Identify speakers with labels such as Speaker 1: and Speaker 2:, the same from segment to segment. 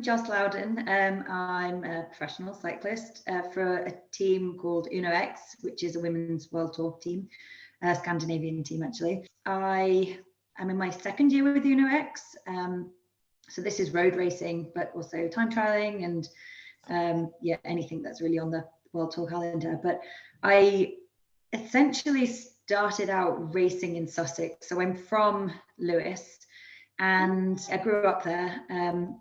Speaker 1: Joss Lowden. I'm a professional cyclist for a team called X, which is a women's world tour team, a Scandinavian team actually. I am in my second year with X. So this is road racing, but also time trialing and anything that's really on the world tour calendar. But I essentially started out racing in Sussex. So I'm from Lewis and I grew up there.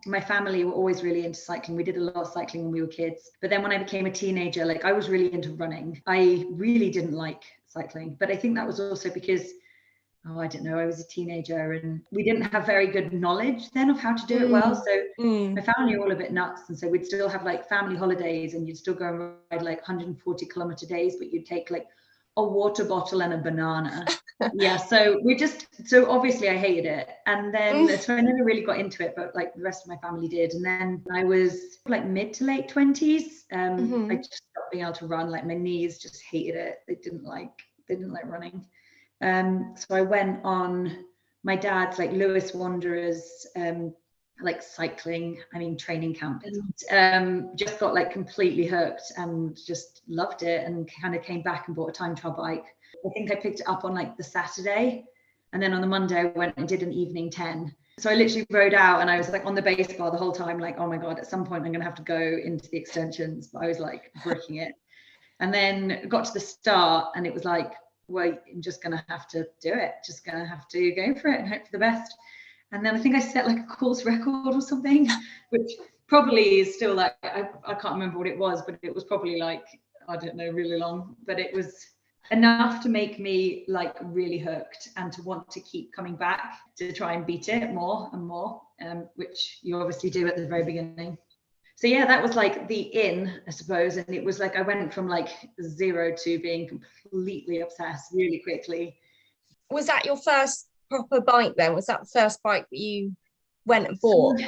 Speaker 1: My family were always really into cycling. We did a lot of cycling when we were kids. But then when I became a teenager, I was really into running. I really didn't like cycling, but I think that was also because I don't know, I was a teenager and we didn't have very good knowledge then of how to do it well. So my family were all a bit nuts. And so we'd still have family holidays and you'd still go and ride 140 kilometer days, but you'd take a water bottle and a banana. So obviously I hated it. And then so I never really got into it, but the rest of my family did. And then I was mid to late 20s. I just stopped being able to run. My knees just hated it. They didn't like running. So I went on my dad's Lewis Wanderers cycling, training camp. Just got completely hooked and just loved it, and kind of came back and bought a time trial bike. I think I picked it up on the Saturday, and then on the Monday I went and did an evening 10. So I literally rode out and I was on the base bar the whole time, oh my God, at some point I'm gonna have to go into the extensions, but I was bricking it. And then got to the start and it was well, I'm just gonna have to do it, just gonna have to go for it and hope for the best. And then I think I set a course record or something, which probably is still I can't remember what it was, but it was probably I don't know, really long, but it was enough to make me really hooked and to want to keep coming back to try and beat it more and more, which you obviously do at the very beginning. So yeah, that was the in, I suppose. And it was I went from 0 to being completely obsessed really quickly.
Speaker 2: Was that your first proper bike then? Was that the first bike that you went and bought?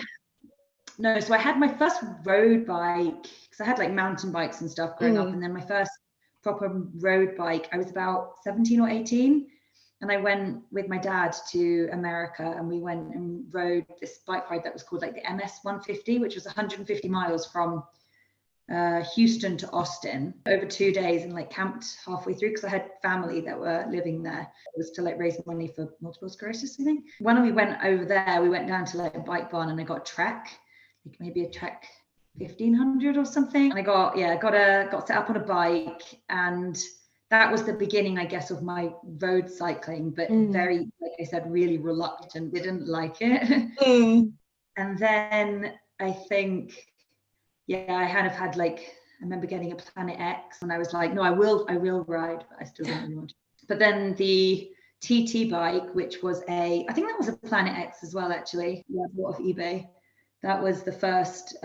Speaker 1: No, so I had my first road bike, because I had mountain bikes and stuff growing up. And then my first proper road bike, I was about 17 or 18. And I went with my dad to America and we went and rode this bike ride that was called the MS 150, which was 150 miles from Houston to Austin over 2 days, and camped halfway through because I had family that were living there. It was to raise money for multiple sclerosis, I think. When we went over there, we went down to a bike barn and I got a Trek, maybe a Trek 1500 or something. And I got set up on a bike, and that was the beginning, I guess, of my road cycling, but very, like I said, really reluctant. Didn't like it. And then I think, I kind of had I remember getting a Planet X and I was no, I will ride, but I still don't really want to. But then the TT bike, which was I think that was a Planet X as well, actually. Yeah, I bought off eBay. That was the first,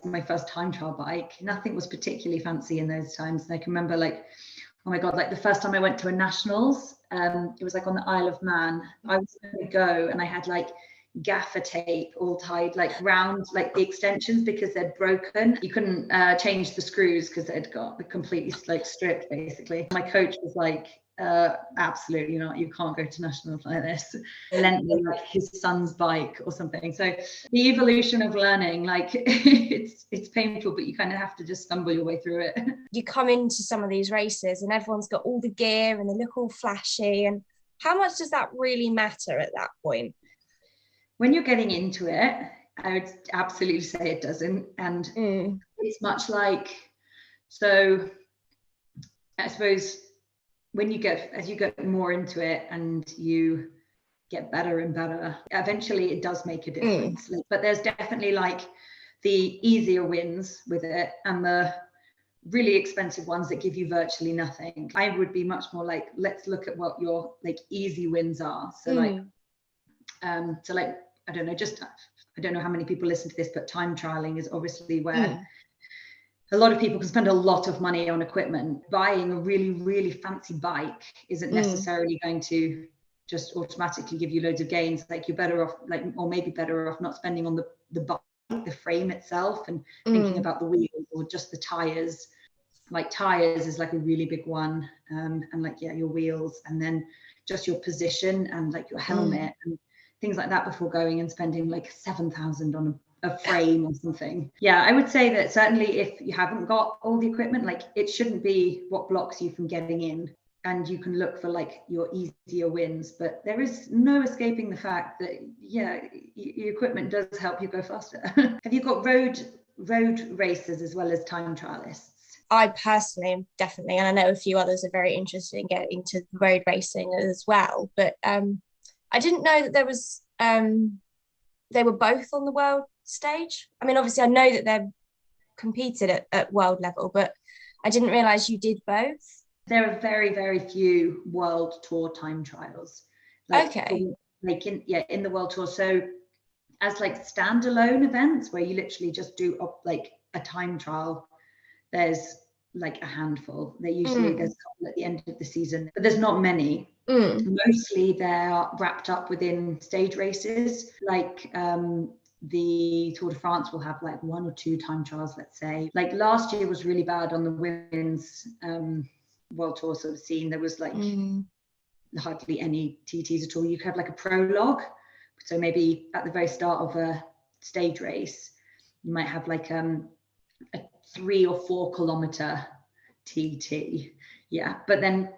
Speaker 1: my first time trial bike. Nothing was particularly fancy in those times. And I can remember oh my God, the first time I went to a nationals, it was on the Isle of Man. I was going to go and I had gaffer tape all tied round the extensions because they'd broken. You couldn't change the screws because they'd got completely stripped basically. My coach was absolutely not, you can't go to nationals like this. Lent me his son's bike or something. So the evolution of learning, it's painful, but you kind of have to just stumble your way through it.
Speaker 2: You come into some of these races and everyone's got all the gear and they look all flashy, and how much does that really matter at that point?
Speaker 1: When you're getting into it, I would absolutely say it doesn't. And it's much so I suppose as you get more into it and you get better and better, eventually it does make a difference. But there's definitely the easier wins with it and the really expensive ones that give you virtually nothing. I would be much more let's look at what your easy wins are. So I don't know, I don't know how many people listen to this, but time trialing is obviously where a lot of people can spend a lot of money on equipment. Buying a really, really fancy bike isn't necessarily going to just automatically give you loads of gains. You're better off, or maybe better off not spending on the bike, the frame itself, and thinking about the wheels or just the tires. Tires is a really big one, and your wheels, and then just your position and your helmet. And things like that before going and spending like 7,000 on a frame or something. Yeah, I would say that certainly if you haven't got all the equipment, like it shouldn't be what blocks you from getting in, and you can look for like your easier wins, but there is no escaping the fact that your equipment does help you go faster. Have you got road races as well as time trialists?
Speaker 2: I personally am definitely, and I know a few others are very interested in getting into road racing as well, but I didn't know that there was they were both on the world stage. I mean, obviously I know that they're competed at world level, but I didn't realize you did both.
Speaker 1: There are very, very few world tour time trials.
Speaker 2: Okay.
Speaker 1: In the world tour. So as like standalone events where you literally just do like a time trial, there's like a handful. There's a couple at the end of the season, but there's not many. Mostly they're wrapped up within stage races, like the Tour de France will have like 1 or 2 time trials, let's say. Like last year was really bad on the women's world tour sort of scene. There was like hardly any TTs at all. You could have like a prologue, so maybe at the very start of a stage race you might have like a 3 or 4 kilometer TT. Yeah, but then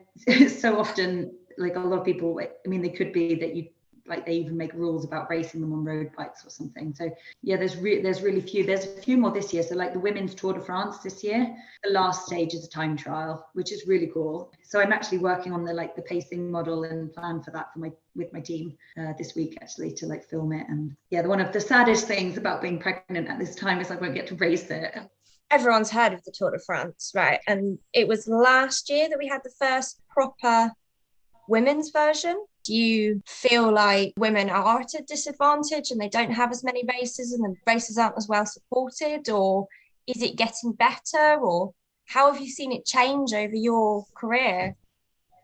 Speaker 1: so often, like a lot of people, I mean, they could be that you like they even make rules about racing them on road bikes or something. So yeah, there's really few. There's a few more this year. So like the women's Tour de France this year, the last stage is a time trial, which is really cool. So I'm actually working on the pacing model and plan for that with my team this week, actually, to like film it. And yeah, one of the saddest things about being pregnant at this time is I won't get to race it.
Speaker 2: Everyone's heard of the Tour de France, right? And it was last year that we had the first proper women's version. Do you feel like women are at a disadvantage and they don't have as many races and the races aren't as well supported, or is it getting better, or how have you seen it change over your career?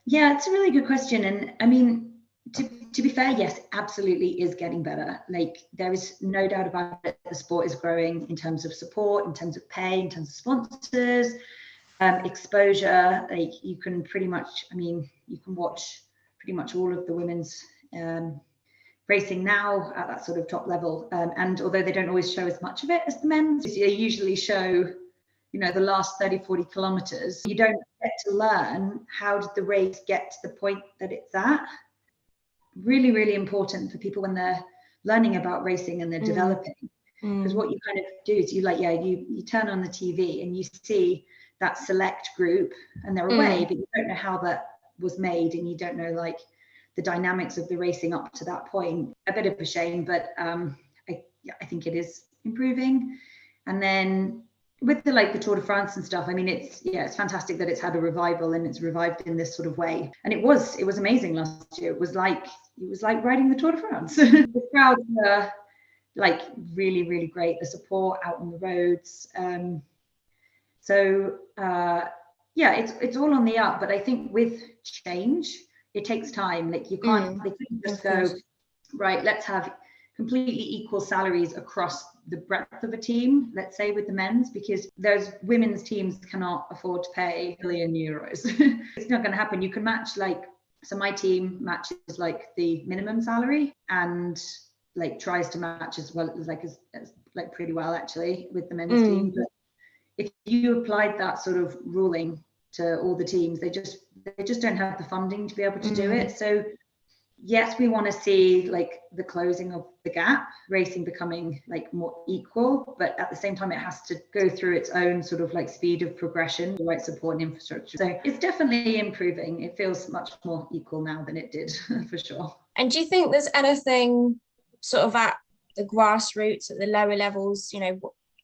Speaker 1: Yeah, it's a really good question. And I mean, to be fair, yes, absolutely is getting better. Like there is no doubt about it. The sport is growing in terms of support, in terms of pay, in terms of sponsors, exposure. Like you can pretty much, I mean, you can watch pretty much all of the women's racing now at that sort of top level. And although they don't always show as much of it as the men's, they usually show, the last 30, 40 kilometers. You don't get to learn how did the race get to the point that it's at. Really, really important for people when they're learning about racing and they're developing. Because what you kind of do is you turn on the TV and you see that select group and they're away, but you don't know how that was made and you don't know like the dynamics of the racing up to that point. A bit of a shame, but I think it is improving. And then with the Tour de France and stuff, I mean, it's fantastic that it's had a revival and it's revived in this sort of way. And it was amazing last year. It was like riding the Tour de France. The crowds were like really, really great. The support out on the roads. It's all on the up. But I think with change, it takes time. Like they couldn't just go, right, let's have completely equal salaries across the breadth of a team, let's say with the men's, because those women's teams cannot afford to pay €1 billion. It's not going to happen. You can match so my team matches like the minimum salary and like tries to match as well as pretty well actually with the men's team. But if you applied that sort of ruling to all the teams, they just don't have the funding to be able to do it. So yes, we want to see like the closing of the gap, racing becoming like more equal, but at the same time, it has to go through its own sort of like speed of progression, the right support and infrastructure. So it's definitely improving. It feels much more equal now than it did for sure.
Speaker 2: And do you think there's anything sort of at the grassroots, at the lower levels,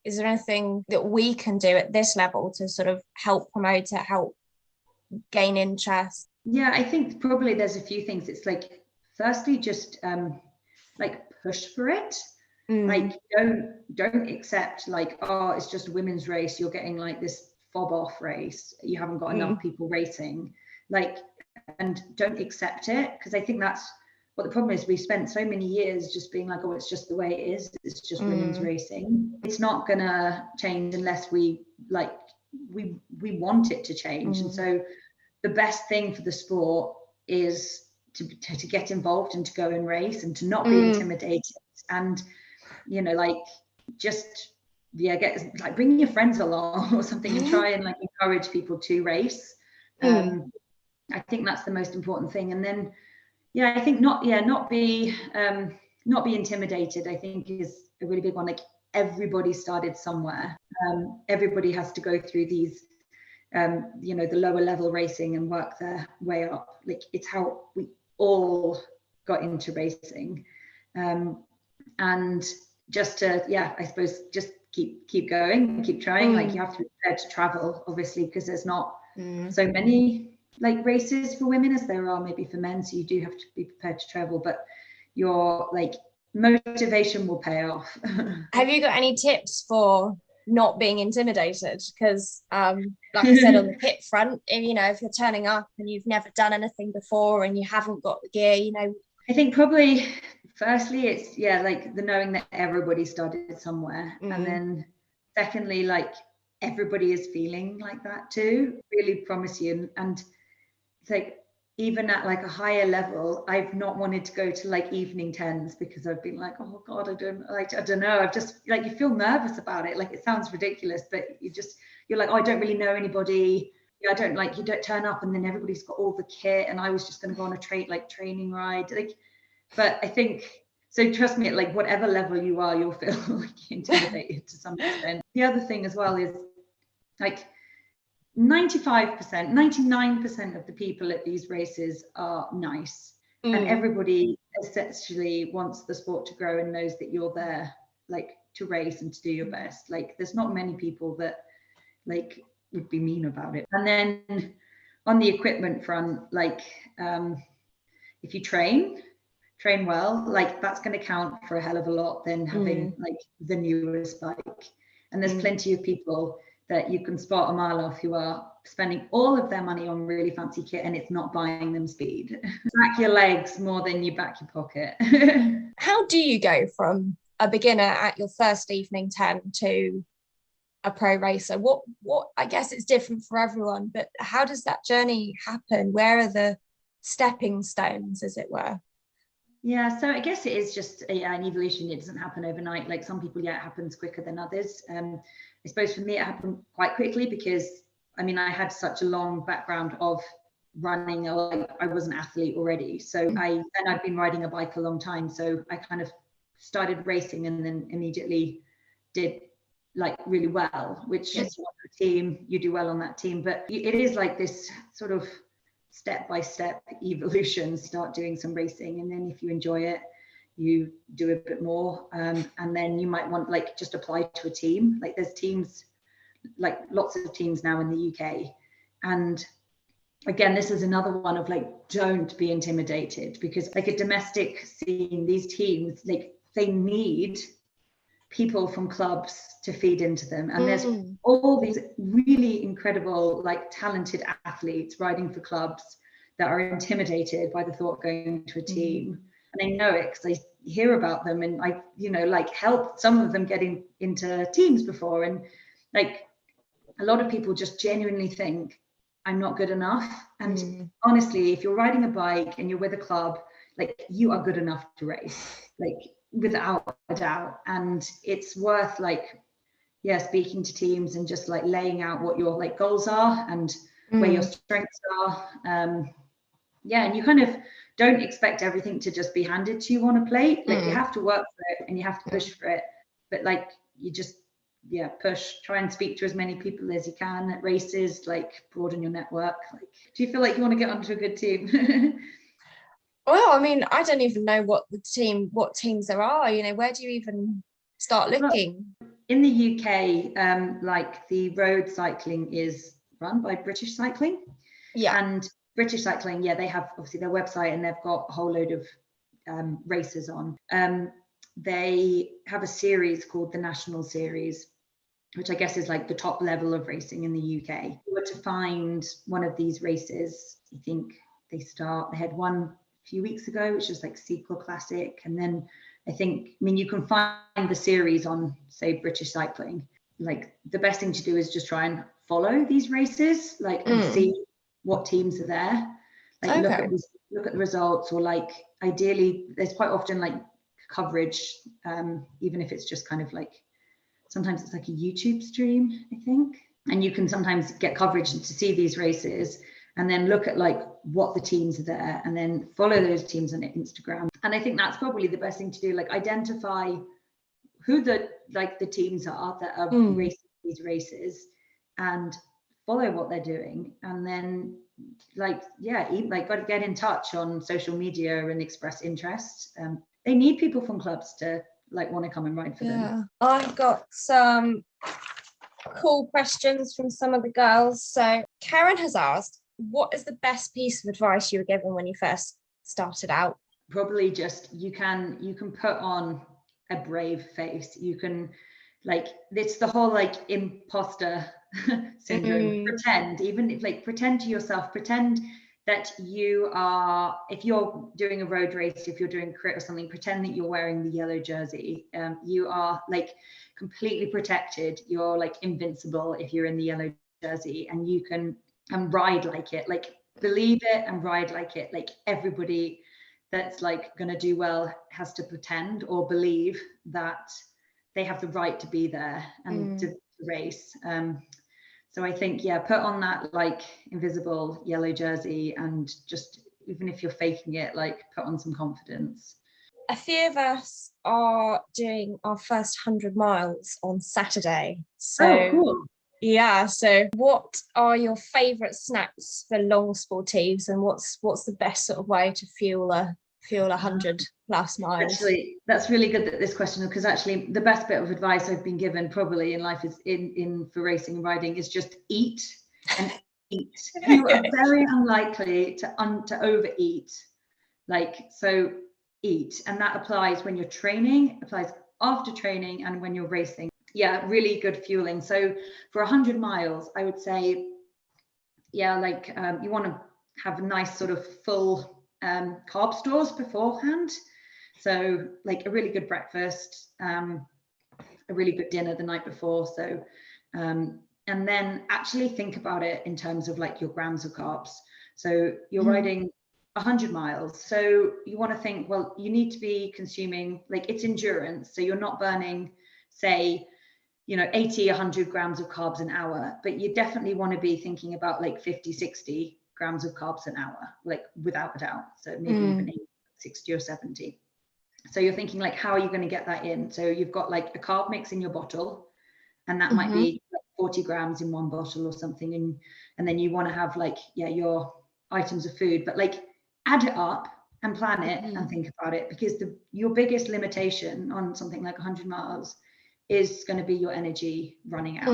Speaker 2: is there anything that we can do at this level to sort of help promote it, help gain interest?
Speaker 1: Yeah, I think probably there's a few things. It's like, firstly, just push for it. Like don't accept like, oh, it's just a women's race. You're getting like this fob off race. You haven't got enough people racing. And don't accept it, because I think that's what the problem is. We spent so many years just being like, oh, it's just the way it is. It's just women's racing. It's not gonna change unless we want it to change. And so the best thing for the sport is to get involved and to go and race and to not be intimidated, and like just bring your friends along or something and try and like encourage people to race. I think that's the most important thing. And then I think not be intimidated, I think, is a really big one. Like, everybody started somewhere. Everybody has to go through these the lower level racing and work their way up. Like, it's how we all got into racing. And just to I suppose just keep going and keep trying. Like, you have to be prepared to travel, obviously, because there's not so many like races for women as there are maybe for men, so you do have to be prepared to travel, but your like motivation will pay off.
Speaker 2: Have you got any tips for not being intimidated? Because like I said, on the pit front, if you're turning up and you've never done anything before and you haven't got the gear,
Speaker 1: I think probably firstly it's like the knowing that everybody started somewhere, and then secondly, like, everybody is feeling like that too, really promise you. And it's like, even at like a higher level, I've not wanted to go to like evening 10s because I've been like, oh God, I don't know. I've just like, you feel nervous about it. Like, it sounds ridiculous, but you're like, oh, I don't really know anybody. I don't you don't turn up and then everybody's got all the kit and I was just going to go on a training ride. Like, but I think, so trust me, at like whatever level you are, you'll feel like intimidated to some extent. The other thing as well is like 95%, 99% of the people at these races are nice, and everybody essentially wants the sport to grow and knows that you're there like to race and to do your best. Like, there's not many people that like would be mean about it. And then on the equipment front, like if you train well, like, that's going to count for a hell of a lot than having like the newest bike. And there's plenty of people that you can spot a mile off who are spending all of their money on really fancy kit and it's not buying them speed. Back your legs more than you back your pocket.
Speaker 2: How do you go from a beginner at your first evening 10 to a pro racer? What I guess it's different for everyone, but how does that journey happen? Where are the stepping stones, as it were?
Speaker 1: Yeah, so I guess it is just an evolution. It doesn't happen overnight. Like, some people, it happens quicker than others. I suppose for me, it happened quite quickly because, I mean, I had such a long background of running. Like, I was an athlete already. So I'd been riding a bike a long time. So I kind of started racing and then immediately did like really well, which is a team, you do well on that team. But it is like this sort of step-by-step evolution. Start doing some racing, and then if you enjoy it, you do a bit more, and then you might want like just apply to a team. Like, there's teams, like lots of teams now in the UK, and again, this is another one of like, don't be intimidated, because like a domestic scene, these teams, like, they need people from clubs to feed into them, and there's all these really incredible, like, talented athletes riding for clubs that are intimidated by the thought of going to a team, and they know it because they hear about them, and I like helped some of them getting into teams before, and like a lot of people just genuinely think I'm not good enough. And honestly, if you're riding a bike and you're with a club, like, you are good enough to race, like, without a doubt. And it's worth like speaking to teams and just like laying out what your like goals are and where your strengths are. And you kind of don't expect everything to just be handed to you on a plate. Like, you have to work for it and you have to push for it, but like, you just push, try and speak to as many people as you can at races, like, broaden your network. Like, do you feel like you want to get onto a good team?
Speaker 2: Well, I mean, I don't even know what teams there are. Where do you even start looking?
Speaker 1: In the UK, like, the road cycling is run by British Cycling. Yeah. And British Cycling, they have obviously their website and they've got a whole load of races on. They have a series called the National Series, which I guess is like the top level of racing in the UK. If you were to find one of these races, I think they had one a few weeks ago, which was like Sequel Classic. And then you can find the series on, say, British Cycling. Like, the best thing to do is just try and follow these races, like, and see what teams are there. Like, look at look at the results, or like ideally there's quite often like coverage, even if it's just kind of like, sometimes it's like a YouTube stream, I think, and you can sometimes get coverage to see these races, and then look at like what the teams are there, and then follow those teams on Instagram. And I think that's probably the best thing to do, like identify who the teams are that are racing these races, and follow what they're doing, and then got to get in touch on social media and express interest. They need people from clubs to like want to come and ride for them.
Speaker 2: I've got some cool questions from some of the girls. So Karen has asked, what is the best piece of advice you were given when you first started out?
Speaker 1: Probably just you can put on a brave face. You can, like, it's the whole like imposter syndrome. Pretend, even if like pretend to yourself, pretend that you are, if you're doing a road race, if you're doing crit or something, pretend that you're wearing the yellow jersey. You are like completely protected. You're like invincible if you're in the yellow jersey, and you can ride like it, like believe it and ride like it. Like everybody that's like going to do well has to pretend or believe that they have the right to be there and to race. So I think, put on that like invisible yellow jersey, and just, even if you're faking it, like put on some confidence.
Speaker 2: A few of us are doing our first 100 miles on Saturday. So,
Speaker 1: cool.
Speaker 2: Yeah. So what are your favourite snacks for long sportives, and what's the best sort of way to fuel a 100 plus miles?
Speaker 1: Actually, that's really good that this question, because actually the best bit of advice I've been given probably in life is for racing and riding is just eat and eat. You are very unlikely to overeat. Like, so eat, and that applies when you're training, applies after training, and when you're racing. Yeah, really good fueling. So for 100 miles, I would say, you want to have a nice sort of full carb stores beforehand. So like a really good breakfast, a really good dinner the night before. So, and then actually think about it in terms of like your grams of carbs. So you're riding 100 miles. So you want to think, well, you need to be consuming, like, it's endurance. So you're not burning, say, 80, 100 grams of carbs an hour, but you definitely want to be thinking about like 50, 60 grams of carbs an hour, like without a doubt. So maybe even 60 or 70. So you're thinking like, how are you going to get that in? So you've got like a carb mix in your bottle, and that might be like 40 grams in one bottle or something. And then you want to have like, your items of food, but like add it up and plan it and think about it, because your biggest limitation on something like 100 miles is going to be your energy running out.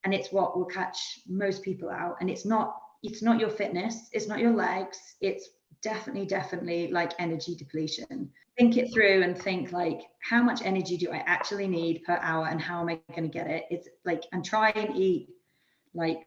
Speaker 1: And it's what will catch most people out. And it's not your fitness, it's not your legs, it's definitely like energy depletion. Think it through and think like, how much energy do I actually need per hour, and how am I going to get it? It's like, and try and eat, like,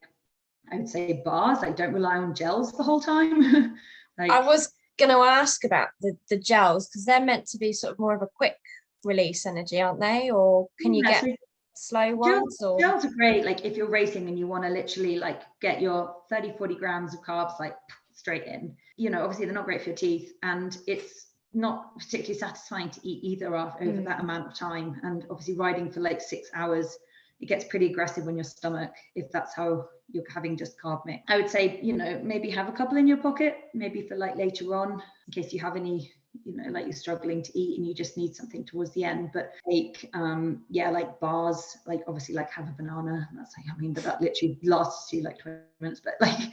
Speaker 1: I would say bars. Like, don't rely on gels the whole time. Like,
Speaker 2: I was going to ask about the gels, because they're meant to be sort of more of a quick release energy, aren't they? Or can you get slow ones?
Speaker 1: Gels are great, like if you're racing and you want to literally like get your 30-40 grams of carbs like straight in. Obviously they're not great for your teeth, and it's not particularly satisfying to eat either over that amount of time. And obviously riding for like 6 hours, it gets pretty aggressive on your stomach if that's how you're having just carb mix. I would say, maybe have a couple in your pocket, maybe for like later on, in case you have any, like you're struggling to eat and you just need something towards the end. But like, like bars, like obviously like have a banana. That's like, but that literally lasts you like 20 minutes. But like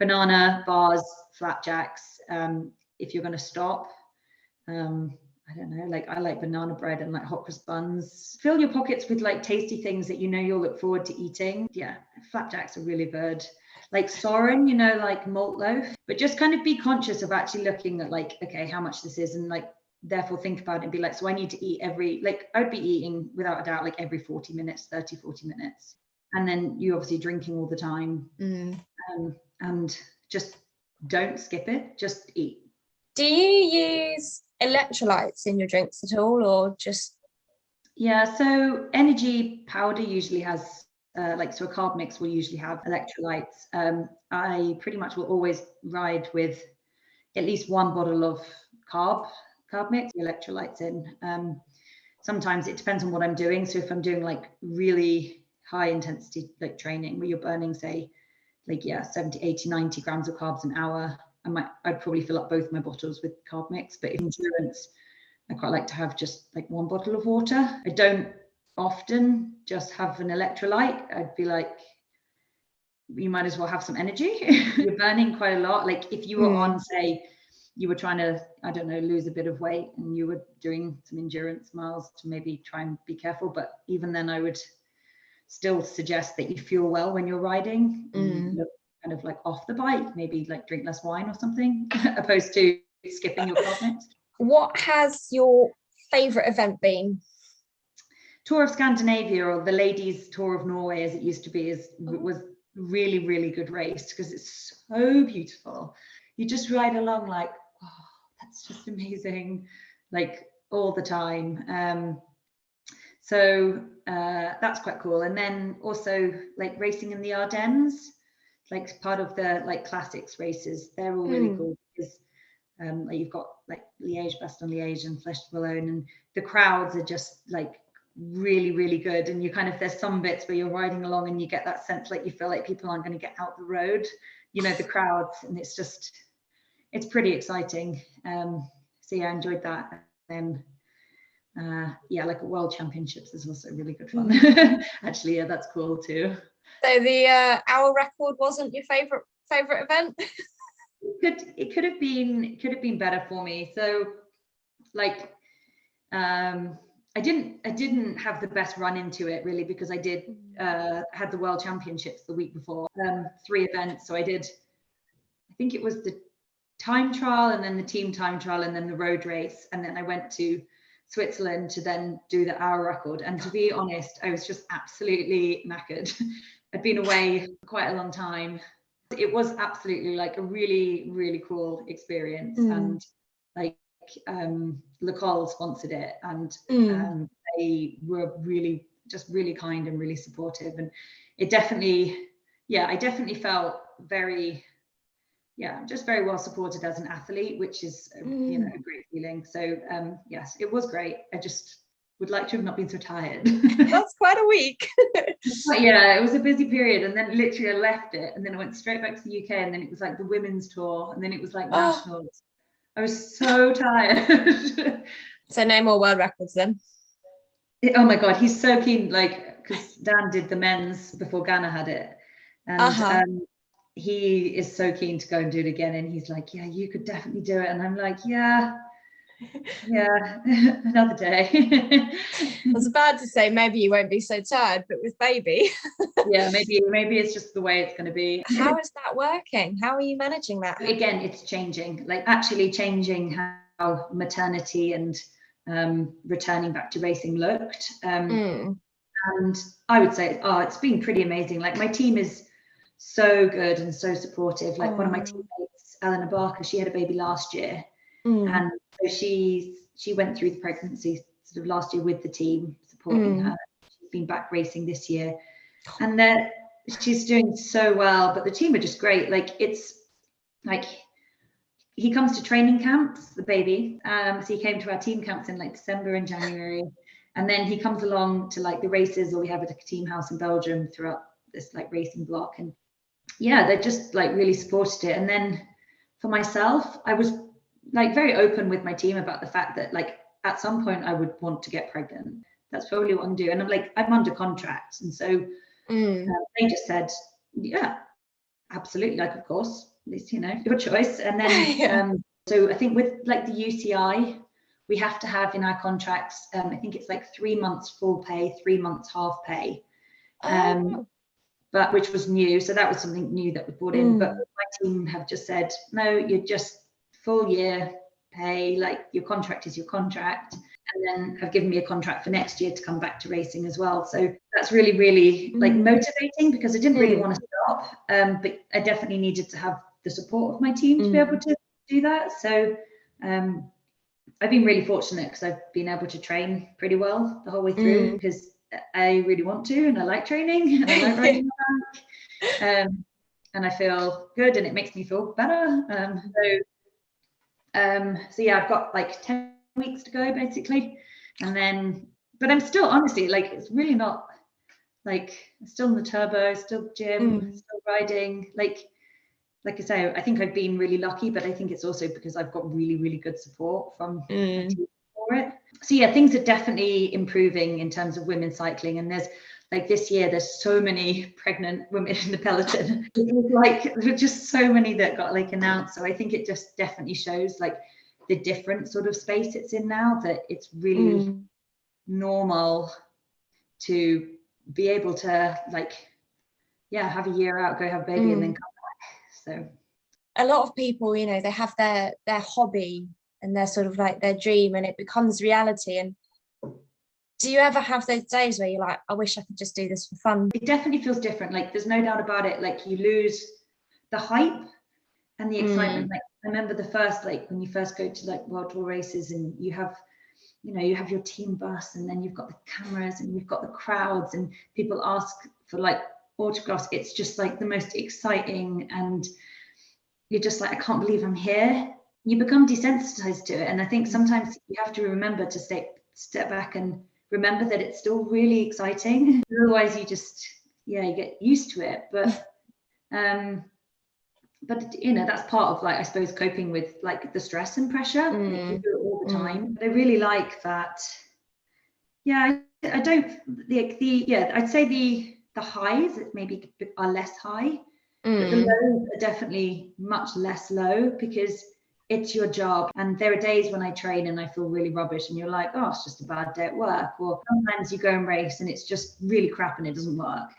Speaker 1: banana, bars, flapjacks. If you're going to stop, I don't know, like I like banana bread and like hot cross buns. Fill your pockets with like tasty things that you'll look forward to eating. Yeah, flapjacks are really good. Like Soren, like malt loaf, but just kind of be conscious of actually looking at like, okay, how much this is, and like therefore think about it and be like, so I need to eat I'd be eating without a doubt like every 40 minutes, 30-40 minutes. And then you obviously drinking all the time. And just don't skip it, just eat.
Speaker 2: Do you use electrolytes in your drinks at all, or just?
Speaker 1: Yeah, so energy powder usually has so a carb mix will usually have electrolytes. I pretty much will always ride with at least one bottle of carb mix, electrolytes in. Sometimes it depends on what I'm doing. So if I'm doing like really high intensity like training where you're burning, say, like 70, 80, 90 grams of carbs an hour, I'd probably fill up both my bottles with carb mix. But in endurance, I quite like to have just like one bottle of water. I don't often just have an electrolyte. I'd be like, you might as well have some energy. You're burning quite a lot. Like if you were on, say, you were trying to, I don't know, lose a bit of weight and you were doing some endurance miles to maybe try and be careful. But even then I would still suggest that you fuel well when you're riding. You look kind of like off the bike, maybe like drink less wine or something, opposed to skipping your carb mix.
Speaker 2: What has your favourite event been?
Speaker 1: Tour of Scandinavia, or the Ladies Tour of Norway as it used to be, was really, really good race because it's so beautiful. You just ride along like, oh, that's just amazing, like all the time. So that's quite cool. And then also like racing in the Ardennes, like part of the like classics races, they're all really cool because like you've got like Liège, Bastogne-Liège and Flèche Wallonne, and the crowds are just like really, really good. And you kind of, there's some bits where you're riding along and you get that sense like you feel like people aren't going to get out the road, you know, the crowds, and it's pretty exciting. So yeah, I enjoyed that. And like World Championships is also really good fun. Actually, yeah, that's cool too.
Speaker 2: So the hour record wasn't your favorite event?
Speaker 1: It could have been better for me. So like I didn't have the best run into it really, because I did had the World Championships the week before, 3 events. So I think it was the time trial and then the team time trial and then the road race, and then I went to Switzerland to then do the hour record. And to be honest, I was just absolutely knackered. I'd been away quite a long time. It was absolutely like a really, really cool experience. And like Le Col sponsored it, and they were really kind and really supportive. And it definitely, I definitely felt very, just very well supported as an athlete, which is you know, a great feeling. So yes, it was great. I just would like to have not been so tired.
Speaker 2: That's quite a week.
Speaker 1: But yeah, it was a busy period, and then literally I left it, and then I went straight back to the UK, and then it was like the women's tour, and then it was like nationals. I was so tired.
Speaker 2: So no more world records then?
Speaker 1: Oh my God, he's so keen, like, because Dan did the men's before Ghana had it, and he is so keen to go and do it again. And he's like, yeah, you could definitely do it. And I'm like, yeah, another day.
Speaker 2: I was about to say maybe you won't be so tired, but with baby.
Speaker 1: Yeah, maybe it's just the way it's going to be.
Speaker 2: How is that working? How are you managing that?
Speaker 1: Again, it's changing, like actually changing how maternity and returning back to racing looked. And I would say, it's been pretty amazing. Like my team is so good and so supportive. Like one of my teammates, Eleanor Barker, she had a baby last year, and so she went through the pregnancy sort of last year with the team supporting her. She's been back racing this year, and she's doing so well. But the team are just great. Like it's like he comes to training camps, the baby. So he came to our team camps in like December and January, and then he comes along to like the races, or we have a team house in Belgium throughout this like racing block. And yeah, they just like really supported it. And then for myself, I was like very open with my team about the fact that like at some point I would want to get pregnant. That's probably what I'm doing. And I'm like, I'm under contract. And so they just said, yeah, absolutely. Like, of course, at least, you know, your choice. And then, so I think with like the UCI, we have to have in our contracts, I think it's like 3 months full pay, 3 months half pay. But which was new. So that was something new that we brought in. But my team have just said, no, you're just full year pay, like your contract is your contract. And then have given me a contract for next year to come back to racing as well. So that's really, really like motivating, because I didn't really want to stop. But I definitely needed to have the support of my team to be able to do that. So I've been really fortunate because I've been able to train pretty well the whole way through, because I really want to, and I like training, and I like riding my bike, and I feel good, and it makes me feel better. So So yeah, I've got like 10 weeks to go basically, and then, but I'm still honestly like, it's really not like, still in the turbo, still gym, still riding. Like I say, I think I've been really lucky, but I think it's also because I've got really, really good support from my team for it. So yeah, things are definitely improving in terms of women's cycling. And there's like this year, there's so many pregnant women in the peloton. Like there are just so many that got like announced. So I think it just definitely shows like the different sort of space it's in now, that it's really normal to be able to like, yeah, have a year out, go have a baby, and then come back. So
Speaker 2: a lot of people, you know, they have their hobby and their sort of like their dream, and it becomes reality. And do you ever have those days where you're like, I wish I could just do this for fun?
Speaker 1: It definitely feels different. Like there's no doubt about it. Like you lose the hype and the excitement. Like I remember the first, like when you first go to like World Tour races and you have, you know, you have your team bus and then you've got the cameras and you've got the crowds and people ask for like autographs. It's just like the most exciting, and you're just like, I can't believe I'm here. You become desensitized to it. And I think sometimes you have to remember to step back and remember that it's still really exciting. Otherwise you just, yeah, you get used to it. But you know, that's part of like, I suppose, coping with like the stress and pressure. Like, you do it all the time. But I really like that. Yeah, I don't, yeah, I'd say the highs maybe are less high, but the lows are definitely much less low, because it's your job. And there are days when I train and I feel really rubbish and you're like, oh, it's just a bad day at work. Or sometimes you go and race and it's just really crap and it doesn't work.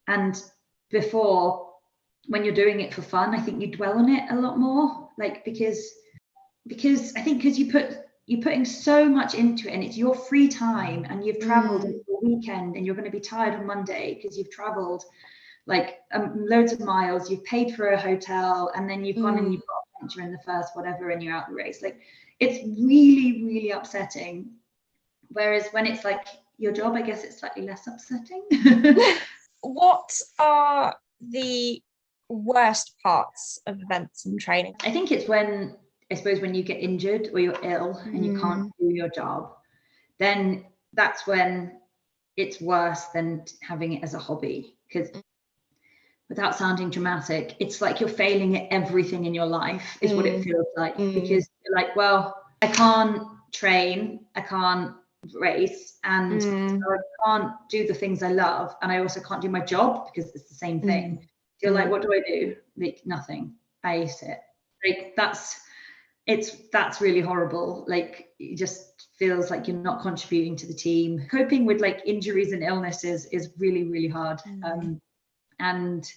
Speaker 1: And before, when you're doing it for fun, I think you dwell on it a lot more, like because I think because you're putting so much into it and it's your free time, and you've traveled over the weekend and you're going to be tired on Monday because you've traveled like loads of miles, you've paid for a hotel, and then you've gone and you've got a puncture in the first whatever and you're out the race. Like it's really, really upsetting. Whereas when it's like your job, I guess it's slightly less upsetting.
Speaker 2: What are the worst parts of events and training?
Speaker 1: I think it's when, I suppose, when you get injured or you're ill and you can't do your job, then that's when it's worse than having it as a hobby. Because without sounding dramatic, it's like you're failing at everything in your life is what it feels like. Because you're like, well, I can't train, I can't race, and so I can't do the things I love, and I also can't do my job because it's the same thing. You're like, what do I do? Like nothing. I hate it. Like that's really horrible. Like it just feels like you're not contributing to the team. Coping with like injuries and illnesses is really, really hard. And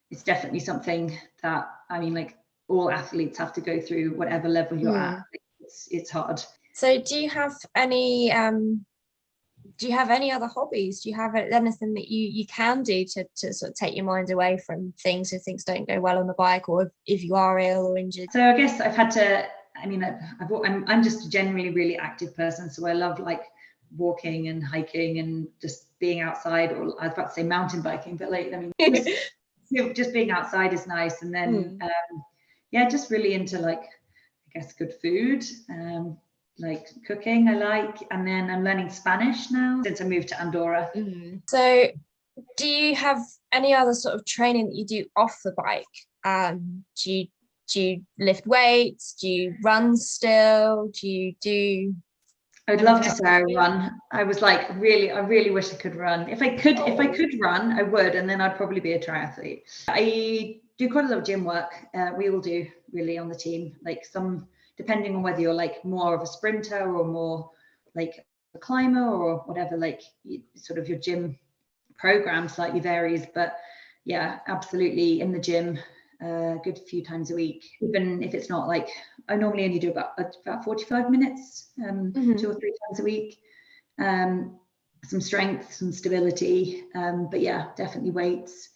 Speaker 1: it's definitely something that, I mean, like all athletes have to go through, whatever level you're at. It's hard.
Speaker 2: So do you have any other hobbies? Do you have anything that you can do to sort of take your mind away from things if things don't go well on the bike, or if you are ill or injured?
Speaker 1: So I guess I've had to, I mean, I'm just a generally really active person. So I love like walking and hiking and just being outside, or I was about to say mountain biking, but like, I mean, just being outside is nice. And then, yeah, just really into like, I guess, good food. Like cooking I like, and then I'm learning Spanish now since I moved to Andorra.
Speaker 2: So do you have any other sort of training that you do off the bike? Do you lift weights? Do you run still?
Speaker 1: I'd love to say I run. I was like, I really wish I could run. If I could run, I would, and then I'd probably be a triathlete. I do quite a lot of gym work. We all do really on the team, like some, depending on whether you're like more of a sprinter or more like a climber or whatever, like sort of your gym program slightly varies. But yeah, absolutely in the gym a good few times a week, even if it's not like, I normally only do about 45 minutes, 2 or 3 times a week. Some strength, some stability, but yeah, definitely weights.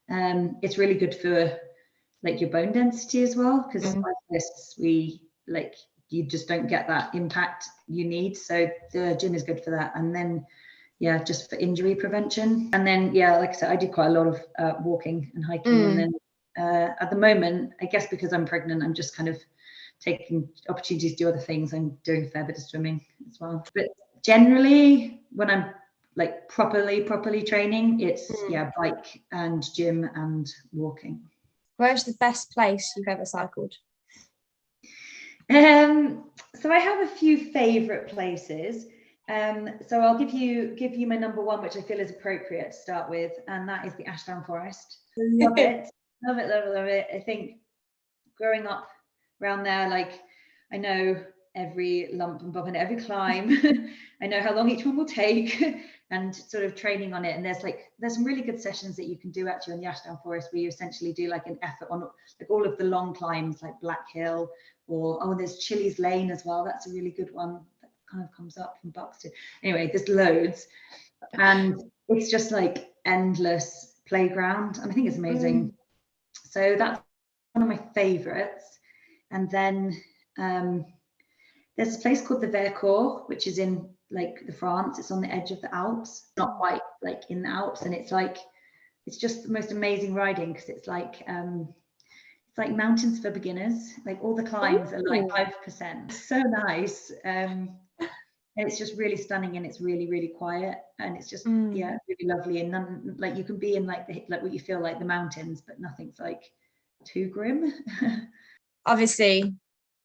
Speaker 1: It's really good for like your bone density as well, because cyclists, you just don't get that impact you need. So the gym is good for that. And then, yeah, just for injury prevention. And then, yeah, like I said, I do quite a lot of walking and hiking. And then at the moment, I guess because I'm pregnant, I'm just kind of taking opportunities to do other things. I'm doing a fair bit of swimming as well. But generally, when I'm like properly training, it's bike and gym and walking.
Speaker 2: Where's the best place you've ever cycled?
Speaker 1: So I have a few favourite places. So I'll give you my number one, which I feel is appropriate to start with, and that is the Ashdown Forest. Love it, love it. I think growing up around there, like I know every lump and bump and every climb. I know how long each one will take, and sort of training on it. And there's some really good sessions that you can do actually on the Ashdown Forest, where you essentially do like an effort on like all of the long climbs, like Black Hill, or there's Chillies Lane as well. That's a really good one that kind of comes up from Buxton. Anyway, there's loads, and it's just like endless playground, and I think it's amazing. So that's one of my favorites. And then there's a place called the Vercors, which is in like the France. It's on the edge of the Alps, not quite like in the Alps, and it's just the most amazing riding, because it's like mountains for beginners. Like all the climbs are like 5%. So nice. And it's just really stunning, and it's really, really quiet, and it's just really lovely. And none, like you can be in like what you feel like the mountains, but nothing's like too grim.
Speaker 2: Obviously,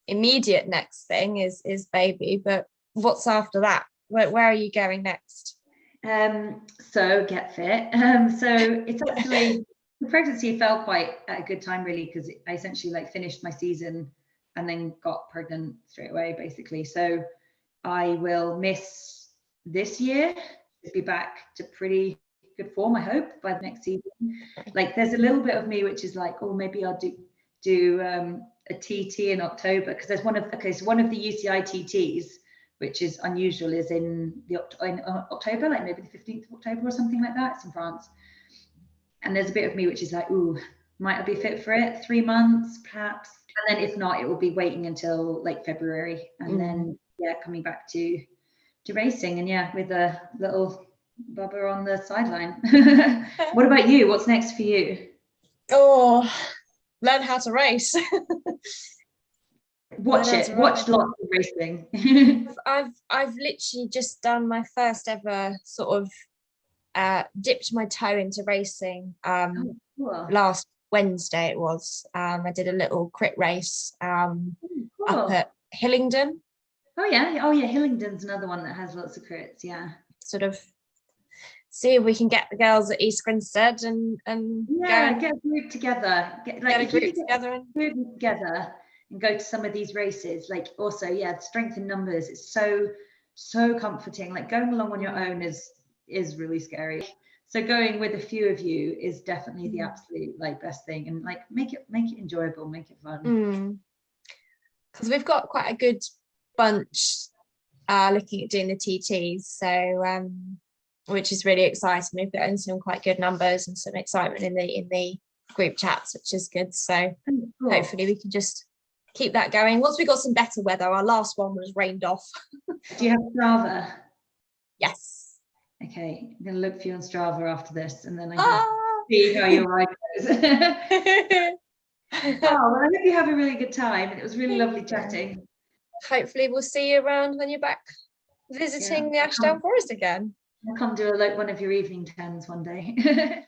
Speaker 2: immediate next thing is baby, but what's after that? Where are you going next?
Speaker 1: So get fit. So it's actually, the pregnancy fell quite at a good time, really, because I essentially like finished my season and then got pregnant straight away, basically. So I will miss this year, be back to pretty good form, I hope, by the next season. Like there's a little bit of me which is like, oh, maybe I'll do a TT in October, because there's one of the UCI TTs, which is unusual, is in October, like maybe the 15th of October or something like that. It's in France. And there's a bit of me which is like, ooh, might I be fit for it? 3 months, perhaps. And then if not, it will be waiting until like February, and then coming back to racing, and with a little Bubba on the sideline. What about you? What's next for you?
Speaker 2: Oh, learn how to race.
Speaker 1: Watch lots of racing.
Speaker 2: I've literally just done my first ever sort of dipped my toe into racing
Speaker 1: Cool.
Speaker 2: last Wednesday it was. I did a little crit race up at Hillingdon. Oh yeah, Hillingdon's another one that has lots of crits. Sort of see if we can get the girls at East Grinstead and
Speaker 1: get a group together, and go to some of these races. Like also strength in numbers, it's so comforting. Like going along on your own is really scary, so going with a few of you is definitely the absolute like best thing, and like make it enjoyable, make it fun,
Speaker 2: because we've got quite a good bunch looking at doing the TTs, so which is really exciting. We've got some quite good numbers and some excitement in the group chats, which is good. So hopefully we can just keep that going once we got some better weather. Our last one was rained off.
Speaker 1: Do you have Strava?
Speaker 2: Yes.
Speaker 1: Okay, I'm gonna look for you on Strava after this, and then I can see how your ride goes. Well, I hope you have a really good time, and it was really lovely chatting.
Speaker 2: Hopefully we'll see you around when you're back visiting the Ashdown Forest again.
Speaker 1: I'll come do one of your evening tens one day.